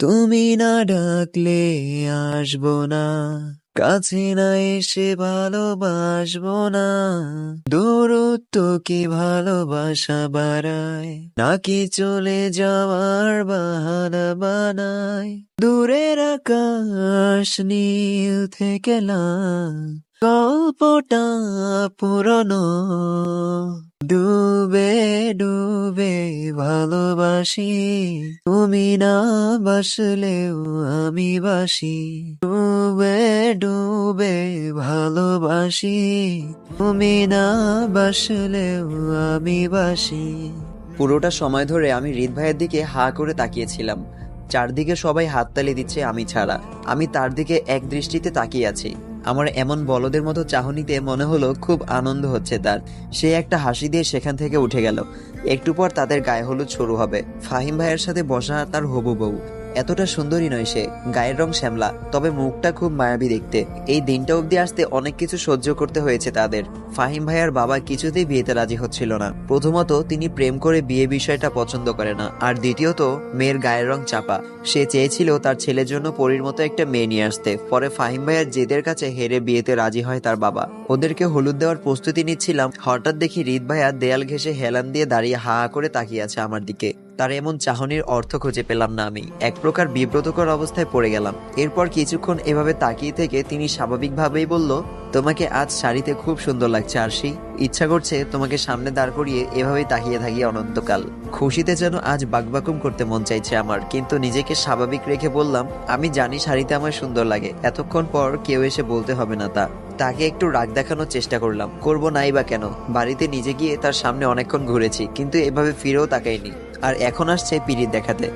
তুমি না ডাকলে আসবো না, কাছে না এসে ভালোবাসবো না। দূরত্ব কি ভালোবাসা বাড়ায়, নাকি চলে যাওয়ার বাহানা বানায়? দূরের আকাশ নীল থেকে লাল, গল্পটা পুরনো। ডুবে ডুবে ভালোবাসি, তুমি না বাসলেও আমি বাসি। ডুবে ডুবে ভালোবাসি, তুমি না বাসলেও আমি বাসি। পুরোটা সময় ধরে আমি হৃদ ভাইয়ের দিকে হা করে তাকিয়েছিলাম। চারদিকে সবাই হাততালি দিচ্ছে আমি ছাড়া। আমি তার দিকে এক দৃষ্টিতে তাকিয়ে আছি। আমার এমন বলদের মতো চাহনিতে মনে হলো খুব আনন্দ হচ্ছে তার। সে একটা হাসি দিয়ে সেখান থেকে উঠে গেল। একটু পর তাদের গায়ে হলুদ শুরু হবে। ফাহিম ভাইয়ের সাথে বসা তার হবু বউ। এতটা সুন্দরী নয় সে, গায়ের রং শ্যামলা, তবে মুখটা খুব মায়াবী দেখতে। এই দিনটা অবধি আসতে অনেক কিছু সহ্য করতে হয়েছে তাদের। ফাহিম ভাইয়ার বাবা কিছুতেই বিয়েতে রাজি হচ্ছিল না। প্রথমত তিনি প্রেম করে বিয়ে বিষয়টা পছন্দ করে না, আর দ্বিতীয়ত মেয়ের গায়ের রং চাপা। সে চেয়েছিল তার ছেলের জন্য পরীর মতো একটা মেয়ে নিয়ে আসতে। পরে ফাহিম ভাইয়ার জেদের কাছে হেরে বিয়েতে রাজি হয় তার বাবা। ওদেরকে হলুদ দেওয়ার প্রস্তুতি নিচ্ছিলাম, হঠাৎ দেখি হৃদ ভাইয়া দেয়াল ঘেঁষে হেলান দিয়ে দাঁড়িয়ে হা করে তাকিয়ে আছে আমার দিকে। তার এমন চাহনির অর্থ খুঁজে পেলাম না আমি। এক প্রকার বিব্রতকর অবস্থায় পড়ে গেলাম। এরপর কিছুক্ষণ এভাবে তাকিয়ে থেকে তিনি স্বাভাবিকভাবেই বলল, তোমাকে আজ শাড়িতে খুব সুন্দর লাগছে আরশি। ইচ্ছা করছে তোমাকে সামনে দাঁড় করিয়ে এভাবেই তাকিয়ে থাকি অনন্তকাল। খুশিতে যেন আজ বাকবাকুম করতে মন চাইছে আমার, কিন্তু নিজেকে স্বাভাবিক রেখে বললাম, আমি জানি শাড়িতে আমার সুন্দর লাগে, এতক্ষণ পর কেউ এসে বলতে হবে না তা। তাকে একটু রাগ দেখানোর চেষ্টা করলাম, করবো নাই বা কেন। বাড়িতে নিজে গিয়ে তার সামনে অনেকক্ষণ ঘুরেছি, কিন্তু এভাবে ফিরেও তাকাইনি। আর এখন আসছে পিরিত দেখাতে।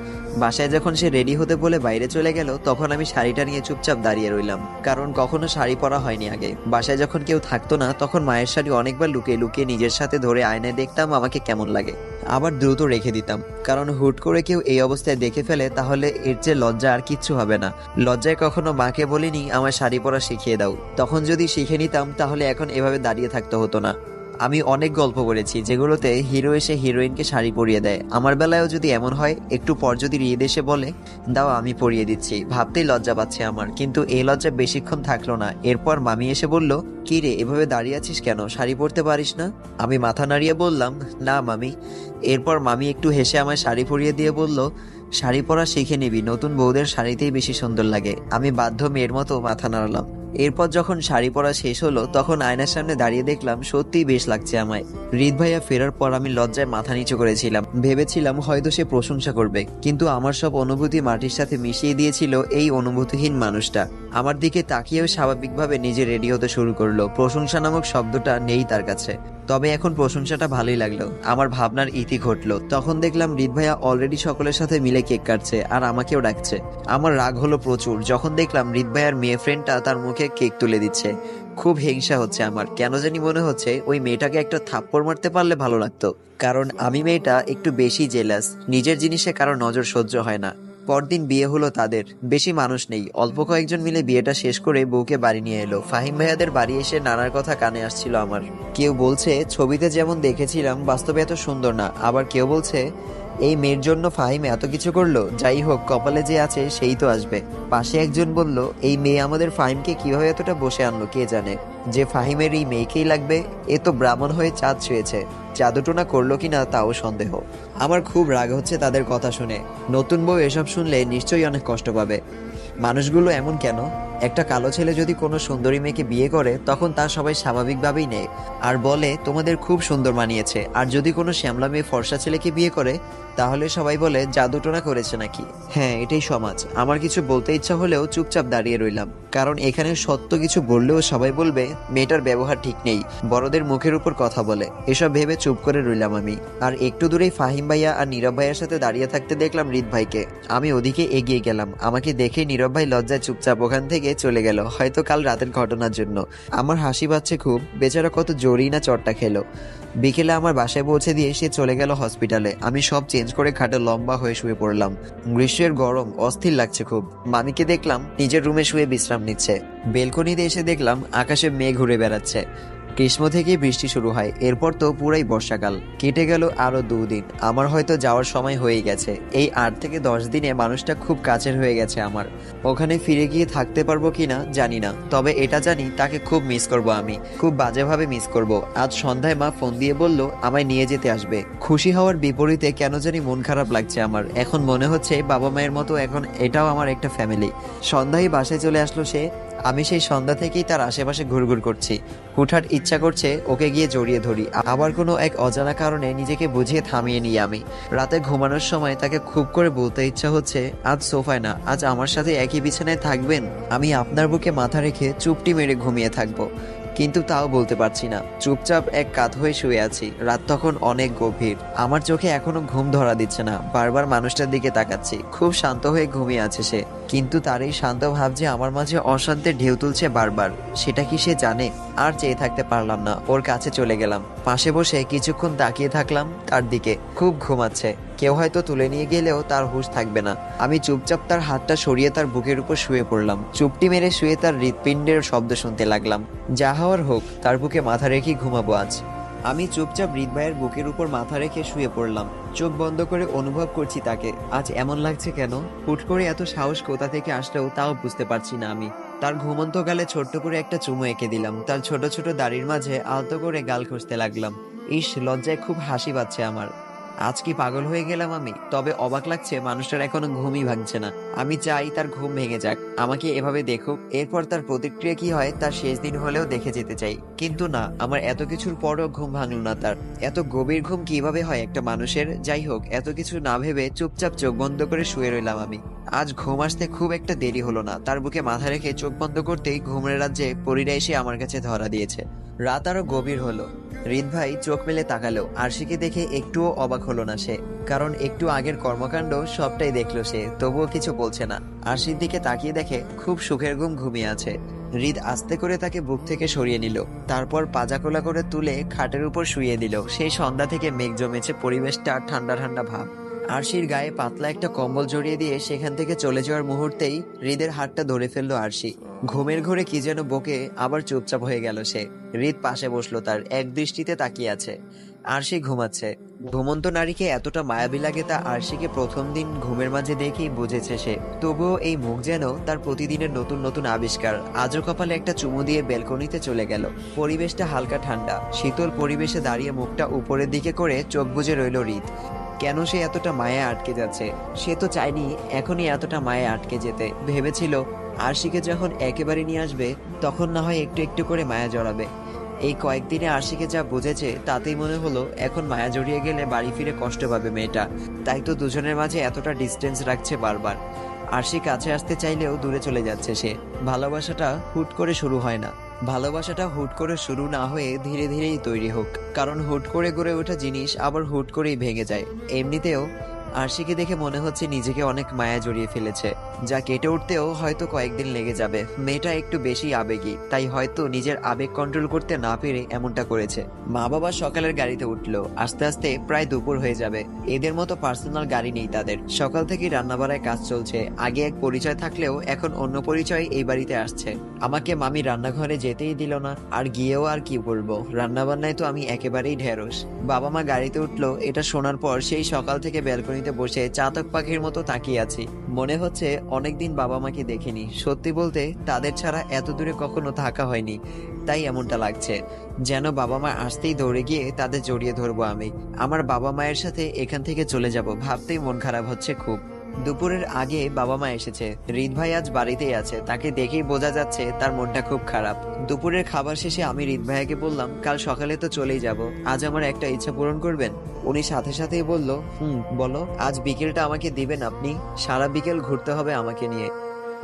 বাসায় যখন সে রেডি হতে বলে বাইরে চলে গেল, তখন আমি শাড়িটা নিয়ে চুপচাপ দাঁড়িয়ে রইলাম, কারণ কখনো শাড়ি পরা হয়নি আগে। বাসায় যখন কেউ থাকতো না, তখন মায়ের শাড়ি অনেকবার লুকিয়ে লুকিয়ে নিজের সাথে ধরে আয়নায় দেখতাম আমাকে কেমন লাগে, আবার দ্রুত রেখে দিতাম, কারণ হুট করে কেউ এই অবস্থায় দেখে ফেলে তাহলে এর চেয়ে লজ্জা আর কিচ্ছু হবে না। লজ্জায় কখনো মাকে বলিনি আমার শাড়ি পরা শিখিয়ে দাও, তখন যদি শিখে নিতাম তাহলে এখন এভাবে দাঁড়িয়ে থাকতে হতো না। আমি অনেক গল্প করেছি যেগুলোতে হিরো এসে হিরোইনকে শাড়ি পরিয়ে দেয়। আমার বেলায়ও যদি এমন হয়, একটু পর যদি হৃদ এসে বলে দাও আমি পরিয়ে দিচ্ছি, ভাবতেই লজ্জা পাচ্ছে আমার। কিন্তু এই লজ্জা বেশিক্ষণ থাকলো না। এরপর মামি এসে বলল, কি রে এভাবে দাঁড়িয়ে আছিস কেন, শাড়ি পরতে পারিস না? আমি মাথা নাড়িয়ে বললাম, না মামি। এরপর মামি একটু হেসে আমায় শাড়ি পরিয়ে দিয়ে বলল, শাড়ি পরা শিখে নিবি, নতুন বউদের শাড়িতেই বেশি সুন্দর লাগে। আমি বাধ্য মেয়ের মতো মাথা নাড়লাম। এরপর যখন শাড়ি পরা শেষ হলো, তখন আয়নার সামনে দাঁড়িয়ে দেখলাম সত্যিই বেশ লাগছে আমায়। হৃদ ভাইয়া ফেরার পর আমি লজ্জায় মাথা নিচু করেছিলাম। ভেবেছিলাম হয়তো সে প্রশংসা করবে, কিন্তু আমার সব অনুভূতি মাটির সাথে মিশিয়ে দিয়েছিল এই অনুভূতিহীন মানুষটা। আমার দিকে তাকিয়েও স্বাভাবিকভাবে নিজে রেডি হতে শুরু করলো। প্রশংসা নামক শব্দটা নেই তার কাছে। তবে এখন প্রশংসাটা ভালোই লাগলো। আমার ভাবনার ইতি ঘটলো। তখন দেখলাম হৃদ ভাইয়া অলরেডি সকলের সাথে মিলে কেক কাটছে আর আমাকেও ডাকছে। আমার রাগ হলো প্রচুর যখন দেখলাম হৃদ ভাইয়ার মেয়ে ফ্রেন্ডটা তার মুখে কেক তুলে দিচ্ছে। খুব হিংসা হচ্ছে আমার। কেন জানি মনে হচ্ছে ওই মেয়েটাকে একটা থাপ্পড় মারতে পারলে ভালো লাগতো, কারণ আমি মেয়েটা একটু বেশি জেলাস। নিজের জিনিসে কারো নজর সহ্য হয় না। পরদিন বিয়ে হলো তাদের। বেশি মানুষ নেই, অল্প কয়েকজন মিলে বিয়েটা শেষ করে বউকে বাড়ি নিয়ে এলো। ফাহিম ভাইয়াদের বাড়ি এসে নানার কথা কানে আসছিল আমার। কেউ বলছে ছবিতে যেমন দেখেছিলাম বাস্তবে এত সুন্দর না, আবার কেউ বলছে এই মেয়ের জন্য ফাহিম এত কিছু করলো। যাই হোক, কপালে যে আছে সেই তো আসবে। পাশে একজন বলল, এই মেয়ে আমাদের ফাহিমকে কিভাবে এতটা বসে আনলো কে জানে, যে ফাহিমের এই মেয়েকেই লাগবে। এ তো ব্রাহ্মণ হয়ে চাঁদ ছুঁয়েছে, জাদুটোনা করলো কিনা তাও সন্দেহ। আমার খুব রাগ হচ্ছে তাদের কথা শুনে। নতুন বউ এসব শুনলে নিশ্চয়ই অনেক কষ্ট পাবে। মানুষগুলো এমন কেন? একটা কালো ছেলে যদি কোনো সুন্দরী মেয়েকে বিয়ে করে, তখন তা সবাই স্বাভাবিকভাবেই নেয় আর বলে তোমাদের খুব সুন্দর মানিয়েছে। আর যদি কোনো শ্যামলা মেয়ে ফর্সা ছেলেকে বিয়ে করে, তাহলে সবাই বলে জাদুটোনা করেছে নাকি। হ্যাঁ, এটাই সমাজ। আমার কিছু বলতে ইচ্ছা হলেও চুপচাপ দাঁড়িয়ে রইলাম, কারণ এখানে সত্য কিছু বললেও সবাই বলবে মেয়েটার ব্যবহার ঠিক নেই, বড়দের মুখের উপর কথা বলে। এসব ভেবে চুপ করে রইলাম আমি। আর একটু দূরেই ফাহিম ভাইয়া আর নীরব ভাইয়ের সাথে দাঁড়িয়ে থাকতে দেখলাম হৃদ ভাইকে। আমি ওদিকে এগিয়ে গেলাম। আমাকে দেখে নীরব ভাই লজ্জায় চুপচাপ ওখান থেকে চলে গেল, হয়তো কাল রাতের ঘটনার জন্য। আমার হাসি পাচ্ছে খুব। বেচারা কত জোরেই না চটটা খেলো। বিকেলে আমার বাসায় পৌঁছে দিয়ে সে চলে গেল হসপিটালে। আমি সব চেঞ্জ করে খাটে লম্বা হয়ে শুয়ে পড়লাম। গ্রীষ্মের গরম, অস্থির লাগছে খুব। মামিকে দেখলাম নিজের রুমে শুয়ে বিশ্রাম নিচ্ছে। বেলকনিতে এসে দেখলাম আকাশে মেঘ ঘুরে বেড়াচ্ছে। গ্রীষ্ম থেকে বৃষ্টি শুরু হয়, এরপর তো পুরাই বর্ষাকাল। কেটে গেল আরো 2 দিন। আমার হয়তো যাওয়ার সময় হয়ে গেছে। এই 8 থেকে 10 দিনে মানুষটা খুব কাছের হয়ে গেছে আমার। ওখানে ফিরে গিয়ে থাকতে পারবো কিনা জানি না, তবে এটা জানি তাকে খুব মিস করব, আমি খুব বাজেভাবে মিস করব। আজ সন্ধ্যায় মা ফোন দিয়ে বলল আমায় নিয়ে যেতে আসবে। খুশি হওয়ার বিপরীতে কেন জানি মন খারাপ লাগছে আমার। এখন মনে হচ্ছে বাবা মায়ের মতো এখন এটাও আমার একটা ফ্যামিলি। সন্ধ্যায় বাসায় চলে আসলো সে। আমি সেই সন্ধ্যা থেকেই তার আশেপাশে ঘুরঘুর করছি। হুটহাট ইচ্ছা করছে ওকে গিয়ে জড়িয়ে ধরি, আবার কোনো এক অজানা কারণে নিজেকে বুঝিয়ে থামিয়ে নিই আমি। রাতে ঘুমানোর সময় তাকে খুব করে বলতে ইচ্ছা হচ্ছে, আজ সোফায় না, আজ আমার সাথে একই বিছানায় থাকবেন। আমি আপনার বুকে মাথা রেখে চুপটি মেরে ঘুমিয়ে থাকবো। কিন্তু তাও বলতে পারছি না। চুপচাপ এক কাত হয়ে শুয়ে আছি। রাত তখন অনেক গভীর। আমার চোখে এখনো ঘুম ধরা দিচ্ছে না। বারবার মানুষটার দিকে তাকাচ্ছি। খুব শান্ত হয়ে ঘুমিয়ে আছে সে, কিন্তু তার এই শান্ত ভাব যে আমার মাঝে অশান্তের ঢেউ তুলছে বারবার। সেটা কি সে জানে? আর চেয়ে থাকতে পারলাম না, ওর কাছে চলে গেলাম। পাশে বসে কিছুক্ষণ তাকিয়ে থাকলাম তার দিকে। খুব ঘুমাচ্ছে। কেউ হয়তো তুলে নিয়ে গেলেও তার হুঁশ থাকবে না। আমি চুপচাপ তার হাতটা সরিয়ে তার বুকের উপর শুয়ে পড়লাম। চুপটি মেরে শুয়ে তার হৃৎপিণ্ডের শব্দ শুনতে লাগলাম। যা হওয়ার হোক, তার বুকে মাথা রেখেই ঘুমাবো আজ। আমি চুপচাপ হৃদ ভাইয়ের বুকের উপর মাথা রেখে শুয়ে পড়লাম। চোখ বন্ধ করে অনুভব করছি তাকে। আজ এমন লাগছে কেন? হুট করে এত সাহস কোথা থেকে আসলেও তাও বুঝতে পারছি না আমি। তার ঘুমন্ত গালে ছোট্ট করে একটা চুমু এঁকে দিলাম। তার ছোট ছোট দাড়ির মাঝে আলতো করে গাল ঘষতে লাগলাম। ইস, লজ্জায় খুব হাসি পাচ্ছে আমার। আজ কি পাগল হয়ে গেলাম আমি? তবে অবাক লাগছে মানুষটার এখনো ঘুমই ভাঙছে না। আমি চাই তার ঘুম ভেঙে যাক, আমাকে এভাবে দেখুক, এরপর তার প্রতিক্রিয়া কি হয় তার শেষ দিন হলেও দেখে যেতে চাই। কিন্তু না, আমার এত কিছুর পরও ঘুম ভাঙল না তার। এত গভীর ঘুম কিভাবে হয় একটা মানুষের? যাই হোক, এত কিছু না ভেবে চুপচাপ চোখ বন্ধ করে শুয়ে রইলাম আমি। আজ ঘুম আসতে খুব একটা দেরি হলো না। তার বুকে মাথা রেখে চোখ বন্ধ করতেই ঘুমের রাজ্যে পরীরা এসে আমার কাছে ধরা দিয়েছে। রাত আরো গভীর হলো। হৃদ ভাই চোখ মেলে তাকালো। আরশিকে দেখে একটুও অবাক হলো না সে, কারণ একটু আগের কর্মকাণ্ড সবটাই দেখলো সে, তবুও কিছু বলছে না। আরশির দিকে তাকিয়ে দেখে খুব সুখের ঘুম ঘুমিয়ে আছে। হৃদ আস্তে করে তাকে বুক থেকে সরিয়ে নিল, তারপর পাজাকোলা করে তুলে খাটের উপর শুইয়ে দিল। সেই সন্ধ্যা থেকে মেঘ জমেছে, পরিবেশটা ঠান্ডা ঠান্ডা ভাব। আরশির গায়ে পাতলা একটা কম্বল জড়িয়ে দিয়ে সেখান থেকে চলে যাওয়ার মুহূর্তেই হৃদের হাতটা ধরে ফেললো আরশি। ঘুমের ঘোরে কি যেন বকে আবার চুপচাপ হয়ে গেল সে। হৃদ পাশে বসলো, তার এক দৃষ্টিতে তাকিয়ে আছে। আরশি ঘুমাচ্ছে। ঘুমন্ত নারীকে এতটা মায়াবী লাগে তা আরশিকে প্রথম দিন ঘুমের মাঝে দেখেই বুঝেছে সে। তবুও এই মুখ যেন তার প্রতিদিনের নতুন নতুন আবিষ্কার। আজও কপালে একটা চুমু দিয়ে বেলকনিতে চলে গেল। পরিবেশটা হালকা ঠান্ডা, শীতল পরিবেশে দাঁড়িয়ে মুখটা উপরের দিকে করে চোখ বুজে রইল হৃদ। কেন সে এতটা মায়া আটকে যাচ্ছে? সে তো চায়নি এখনই এতটা মায়া আটকে যেতে। ভেবেছিল আরশিকে যখন একেবারে নিয়ে আসবে তখন না হয় একটু একটু করে মায়া জড়াবে। এই কয়েকদিনে আরশিকে যা বুঝেছে তাতেই মনে হলো এখন মায়া জড়িয়ে গেলে বাড়ি ফিরে কষ্ট পাবে মেয়েটা। তাই তো দুজনের মাঝে এতটা ডিস্টেন্স রাখছে বারবার। আরশি কাছে আসতে চাইলেও দূরে চলে যাচ্ছে সে। ভালোবাসাটা হুট করে শুরু হয় না। ভালোবাসাটা হুট করে শুরু না হয়ে ধীরে ধীরেই তৈরি হোক, কারণ হুট করে গড়ে ওঠা জিনিস আবার হুট করেই ভেঙে যায়। এমনিতেও আরশিকে দেখে মনে হচ্ছে নিজেকে অনেক মায়া জড়িয়ে ফেলেছে, যা কেটে উঠতেও হয়তো কয়েকদিন লেগে যাবে। মেয়েটা একটু বেশি আবেগী, তাই হয়তো নিজের আবেগ কন্ট্রোল করতে না পেরে এমনটা করেছে। মা বাবা সকালের গাড়িতে উঠলো। আস্তে আস্তে প্রায় দুপুর হয়ে যাবে। এদের মতো পার্সোনাল গাড়ি নেই তাদের। সকাল থেকে রান্নাবাড়ায় কাজ চলছে। আগে এক পরিচয় থাকলেও এখন অন্য পরিচয় এই বাড়িতে আসছে। আমাকে মামি রান্নাঘরে যেতেই দিল না, আর গিয়েও আর কি করবো, রান্নাবান্নায় তো আমি একেবারেই ঢেঁড়স। বাবা মা গাড়িতে উঠলো। এটা শোনার পর সেই সকাল থেকে ব্যালকনিতে বসে চাতক পাখির মতো তাকিয়ে আছি। মনে হচ্ছে অনেকদিন বাবা মাকে দেখিনি। সত্যি বলতে তাদের ছাড়া এত দূরে কখনো থাকা হয়নি, তাই এমনটা লাগছে। যেন বাবা মা আসতেই দৌড়ে গিয়ে তাদের জড়িয়ে ধরবো আমি। আমার বাবা মায়ের সাথে এখান থেকে চলে যাব ভাবতেই মন খারাপ হচ্ছে খুব। দুপুরের আগে বাবা মা এসেছে। হৃদ ভাই আজ বাড়িতেই আছে। তাকে দেখেই বোঝা যাচ্ছে তার মনটা খুব খারাপ। দুপুরের খাবার শেষে আমি হৃদ ভাইয়াকে বললাম, কাল সকালে তো চলেই যাব, আজ আমার একটা ইচ্ছা পূরণ করবেন? উনি সাথে সাথেই বলল, বলো। আজ বিকেলটা আমাকে দিবেন আপনি? সারা বিকেল ঘুরতে হবে আমাকে নিয়ে।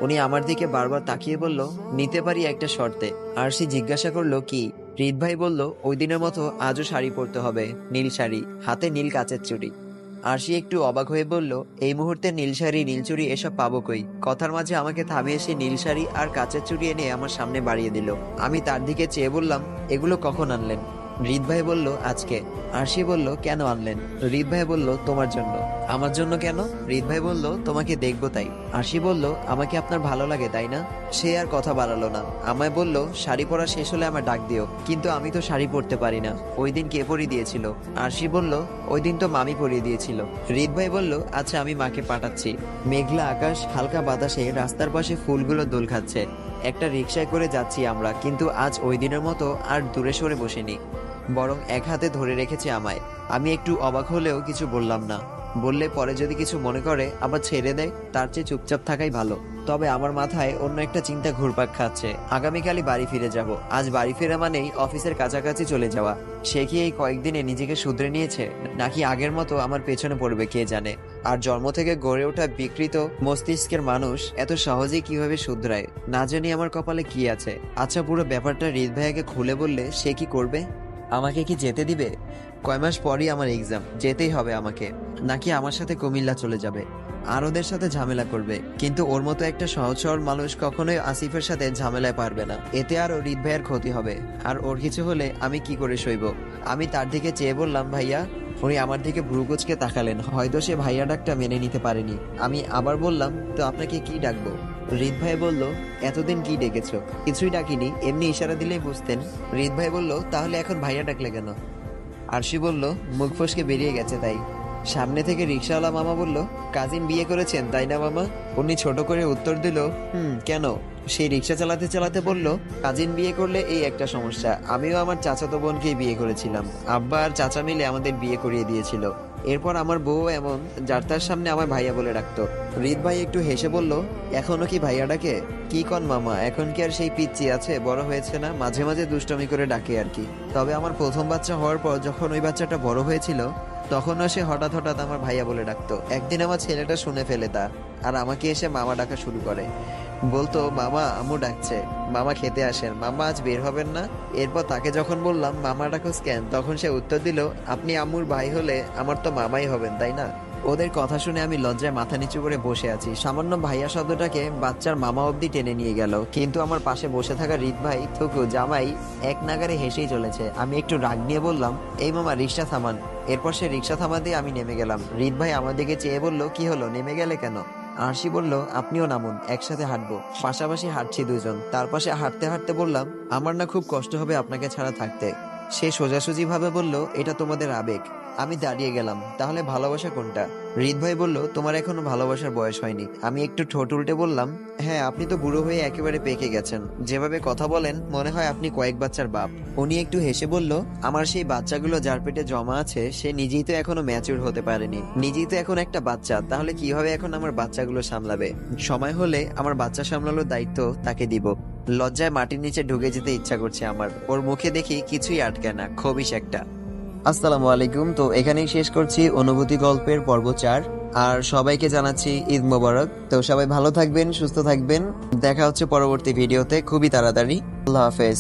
উনি আমার দিকে বারবার তাকিয়ে বলল, নিতে পারি একটা শর্তে। আরশি জিজ্ঞাসা করলো, কি? হৃদ ভাই বলল, ওই দিনের মতো আজও শাড়ি পরতে হবে, নীল শাড়ি, হাতে নীল কাচের চুড়ি। আরশি একটু অবাক হয়ে বলল, এই মুহূর্তে নীল শাড়ি নীল চুড়ি এসব পাবো কই? কথার মাঝে আমাকে থামিয়ে সে নীল শাড়ি আর কাচের চুড়ি এনে আমার সামনে বাড়িয়ে দিল। আমি তার দিকে চেয়ে বললাম, এগুলো কখন আনলেন? হৃদ ভাই বলল, আজকে। আরশি বলল, কেন আনলেন? হৃদ ভাই বলল, তোমার জন্য। আমার জন্য কেন? হৃদ ভাই বলল, তোমাকে দেখবো তাই। আরশি বলল, আমাকে আপনার ভালো লাগে তাই না? সে আর কথা বাড়ালো না, আমায় বলল, শাড়ি পরা শেষ হলে আমার ডাক দিও। কিন্তু আমি তো শাড়ি পরতে পারি না। ওই দিন কে পরিয়ে দিয়েছিল? আরশি বলল, ওই দিন তো মামি পরিয়ে দিয়েছিল। হৃদ ভাই বলল, আচ্ছা আমি মাকে পাঠাচ্ছি। মেঘলা আকাশ, হালকা বাতাসে রাস্তার পাশে ফুলগুলো দোল খাচ্ছে। একটা রিকশায় করে যাচ্ছি আমরা, কিন্তু আজ ওই দিনের মতো আর দূরে সরে বসিনি, বরং এক হাতে ধরে রেখেছে আমায়। আমি একটু অবাক হলেও কিছু বললাম না। বললে পরে যদি কিছু মনে করে আবার ছেড়ে দেয়, তার চেয়ে চুপচাপ থাকাই ভালো। তবে আমার মাথায় অন্য একটা চিন্তা ঘুরপাক খাচ্ছে। আগামীকালই বাড়ি ফিরে যাব। আজ বাড়ি ফেরা মানেই অফিসের কাছাকাছি চলে যাওয়া। সে কি এই কয়েকদিনে নিজেকে শুধরে নিয়েছে, নাকি আগের মতো আমার পেছনে পড়বে কে জানে। আর জন্ম থেকে গড়ে ওঠা বিকৃত মস্তিষ্কের মানুষ এত সহজেই কিভাবে শুধরায়, না জানি আমার কপালে কি আছে। আচ্ছা, পুরো ব্যাপারটা হৃদ ভাইয়াকে খুলে বললে সে কি করবে? আমাকে কি যেতে দিবে? কয় মাস পরই আমার এক্সাম, যেতেই হবে আমাকে। নাকি আমার সাথে কুমিল্লা চলে যাবে, আর ওদের সাথে ঝামেলা করবে। কিন্তু ওর মতো একটা সহজ সরল মানুষ কখনোই আসিফের সাথে ঝামেলায় পারবে না। এতে আরও হৃদ ভাইয়ের ক্ষতি হবে, আর ওর কিছু হলে আমি কি করে সইব? আমি তার দিকে চেয়ে বললাম, ভাইয়া। উনি আমার দিকে ভ্রুকুচকে তাকালেন, হয়তো সে ভাইয়া ডাকটা মেনে নিতে পারেনি। আমি আবার বললাম, তো আপনাকে কি ডাকবো? হৃদ ভাই বলল, এতদিন কি ডেকেছো? কিছুই ডাকিনি, এমনি ইশারা দিলেই বুঝতেন। হৃদ ভাই বলল, তাহলে এখন ভাইয়া ডাকলে কেন? আরশি বলল, মুখ ফসকে বেরিয়ে গেছে তাই। সামনে থেকে রিকশাওয়ালা মামা বলল, কাজিন বিয়ে করেছেন তাই না মামা? উনি ছোট করে উত্তর দিল, কেন? সেই রিকশা চালাতে চালাতে বলল, কাজিন বিয়ে করলে এই একটা সমস্যা, আমিও আমার চাচাতো বোনকেই বিয়ে করেছিলাম। আব্বা আর চাচা মিলে আমাদের বিয়ে করিয়ে দিয়েছিল। এরপর আমার বউ এমন, যার তার সামনে আমায় ভাইয়া বলে ডাকতো। হৃদ ভাই একটু হেসে বলল, এখনো কি ভাইয়া ডাকে? কি কন মামা, এখন কি আর সেই পিচ্চি আছে? বড় হয়েছে না, মাঝে মাঝে দুষ্টমি করে ডাকে আর কি। তবে আমার প্রথম বাচ্চা হওয়ার পর যখন ওই বাচ্চাটা বড় হয়েছিল, তখনও সে হঠাৎ হঠাৎ আমার ভাইয়া বলে ডাকতো। একদিন আমার ছেলেটা শুনে ফেলে তা, আর আমাকে এসে মামা ডাকা শুরু করে। বলতো, মামা আম্মু ডাকছে, মামা খেতে আসেন, মামা আজ বের হবেন না? এরপর তাকে যখন বললাম মামা ডাকো কেন, তখন সে উত্তর দিল, আপনি আম্মুর ভাই হলে আমার তো মামাই হবেন তাই না? ওদের কথা শুনে আমি লজ্জায় মাথা নিচু করে বসে আছি। সামান্য ভাইয়া শব্দটাকে বাচ্চার মামা অবধি টেনে নিয়ে গেল। কিন্তু আমার পাশে বসে থাকা হৃদ ভাই, থুকু, জামাই এক নাগারে হেসেই চলেছে। আমি একটু রাগ নিয়ে বললাম, এই মামা রিকশা থামান। এরপর সে রিকশা থামাতে আমি নেমে গেলাম। হৃদ ভাই আমার দিকে চেয়ে বলল, কি হলো, নেমে গেলে কেন? আরশি বলল, আপনিও নামুন, একসাথে হাঁটবো। পাশাপাশি হাঁটছি দুজন। তার পাশে হাঁটতে হাঁটতে বললাম, আমার না খুব কষ্ট হবে আপনাকে ছাড়া থাকতে। সে সোজাসুজি ভাবে বলল, এটা তোমাদের আবেগ। আমি দাঁড়িয়ে গেলাম, তাহলে ভালোবাসা কোনটা? হৃদ ভাই বলল, তোমার এখনো ভালোবাসার বয়স হয়নি। আমি একটু ঠোঁট উল্টে বললাম, হ্যাঁ, আপনি তো বুড়ো হয়ে একেবারে পেকে গেছেন। যেভাবে কথা বলেন মনে হয় আপনি কয়েক বাচ্চার বাপ। উনি একটু হেসে বলল, আমার সেই বাচ্চাগুলো যার পেটে জমা আছে, সে নিজেই তো এখনো ম্যাচিউর হতে পারেনি, নিজেই তো এখন একটা বাচ্চা, তাহলে কিভাবে এখন আমার বাচ্চাগুলো সামলাবে? সময় হলে আমার বাচ্চা সামলানোর দায়িত্ব তাকে দিব। লজ্জায় মাটির নিচে ঢুকে যেতে ইচ্ছা করছে আমার। ওর মুখে দেখি কিছুই আটকে না, খবিশ একটা। আসসালামু আলাইকুম। তো এখানেই শেষ করছি অনুভূতি গল্পের পর্ব 4। আর সবাইকে জানাচ্ছি ঈদ মোবারক। তো সবাই ভালো থাকবেন, সুস্থ থাকবেন। দেখা হচ্ছে পরবর্তী ভিডিওতে খুবই তাড়াতাড়ি। আল্লাহ হাফেজ।